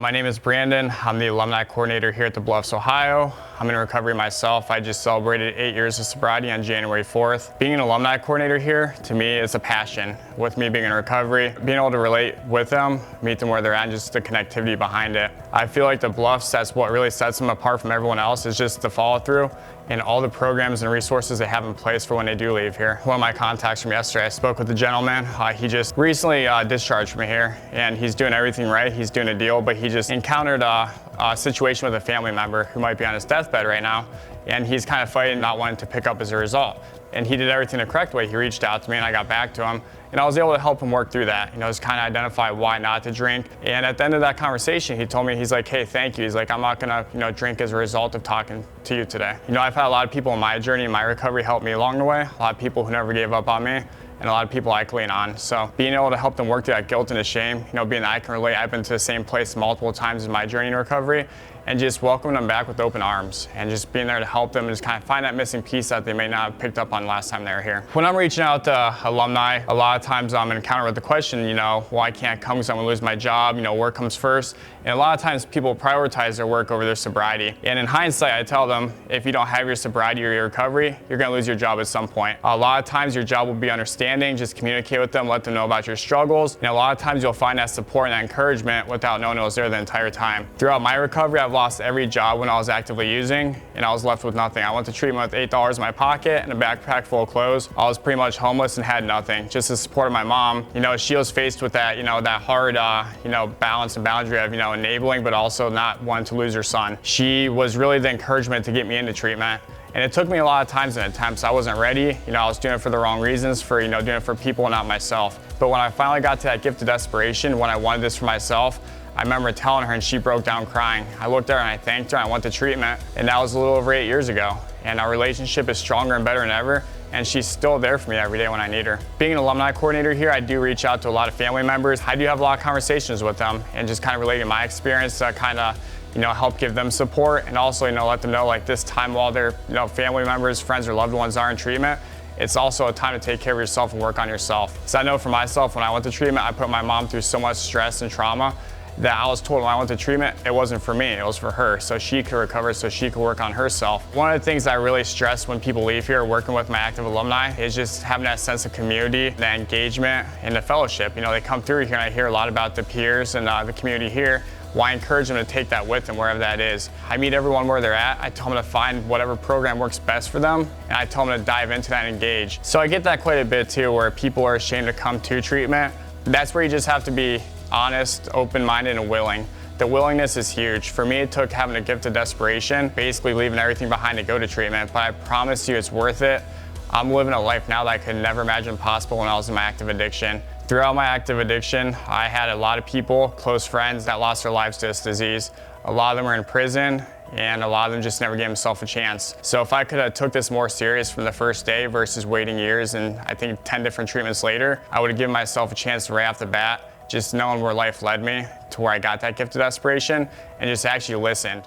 My name is Brandon. I'm the Alumni Coordinator here at the Bluffs, Ohio. I'm in recovery myself. I just celebrated 8 years of sobriety on January 4th. Being an Alumni Coordinator here, to me, is a passion. With me being in recovery, being able to relate with them, meet them where they're at, and just the connectivity behind it. I feel like the Bluffs, that's what really sets them apart from everyone else, is just the follow through and all the programs and resources they have in place for when they do leave here. One of my contacts from yesterday, I spoke with a gentleman. He just recently discharged from here, and he's doing everything right. He's doing a deal, but he just encountered a situation with a family member who might be on his deathbed right now, and he's kind of fighting, not wanting to pick up as a result. And he did everything the correct way. He reached out to me and I got back to him, and I was able to help him work through that. Just kind of identify why not to drink. And at the end of that conversation, he told me, he's like, hey, thank you. He's like, I'm not gonna drink as a result of talking to you today. I've had a lot of people in my journey, in my recovery, help me along the way. A lot of people who never gave up on me, and a lot of people I can lean on. So being able to help them work through that guilt and the shame, being that I can relate, I've been to the same place multiple times in my journey in recovery, and just welcoming them back with open arms and just being there to help them and just kind of find that missing piece that they may not have picked up on last time they were here. When I'm reaching out to alumni, a lot of times I'm encountered with the question, well, I can't come because I'm gonna lose my job, work comes first. And a lot of times people prioritize their work over their sobriety. And in hindsight, I tell them, if you don't have your sobriety or your recovery, you're gonna lose your job at some point. A lot of times your job will be understanding, just communicate with them, let them know about your struggles. And a lot of times you'll find that support and that encouragement without knowing it was there the entire time. Throughout my recovery, I've lost every job when I was actively using, and I was left with nothing. I went to treatment with $8 in my pocket and a backpack full of clothes. I was pretty much homeless and had nothing. Just the support of my mom. She was faced with that, that hard, balance and boundary of, enabling, but also not wanting to lose her son. She was really the encouragement to get me into treatment. And it took me a lot of times and attempts. I wasn't ready. I was doing it for the wrong reasons, for, doing it for people and not myself. But when I finally got to that gift of desperation, when I wanted this for myself, I remember telling her and she broke down crying. I looked at her and I thanked her and I went to treatment, and that was a little over 8 years ago. And our relationship is stronger and better than ever, and she's still there for me every day when I need her. Being an alumni coordinator here, I do reach out to a lot of family members. I do have a lot of conversations with them and just kind of relating my experience to kind of help give them support, and also let them know, like, this time while their family members, friends, or loved ones are in treatment, it's also a time to take care of yourself and work on yourself. So I know for myself, when I went to treatment, I put my mom through so much stress and trauma that I was told when I went to treatment, it wasn't for me, it was for her, so she could recover, so she could work on herself. One of the things I really stress when people leave here working with my active alumni is just having that sense of community, the engagement, and the fellowship. They come through here and I hear a lot about the peers and the community here. Well, I encourage them to take that with them wherever that is. I meet everyone where they're at. I tell them to find whatever program works best for them, and I tell them to dive into that and engage. So I get that quite a bit too, where people are ashamed to come to treatment. That's where you just have to be honest, open-minded, and willing. The willingness is huge. For me, it took having a gift of desperation, basically leaving everything behind to go to treatment, but I promise you it's worth it. I'm living a life now that I could never imagine possible when I was in my active addiction. Throughout my active addiction, I had a lot of people, close friends, that lost their lives to this disease. A lot of them are in prison, and a lot of them just never gave themselves a chance. So if I could have took this more serious from the first day versus waiting years and I think 10 different treatments later, I would have given myself a chance right off the bat, just knowing where life led me to where I got that gift of desperation, and just actually listened.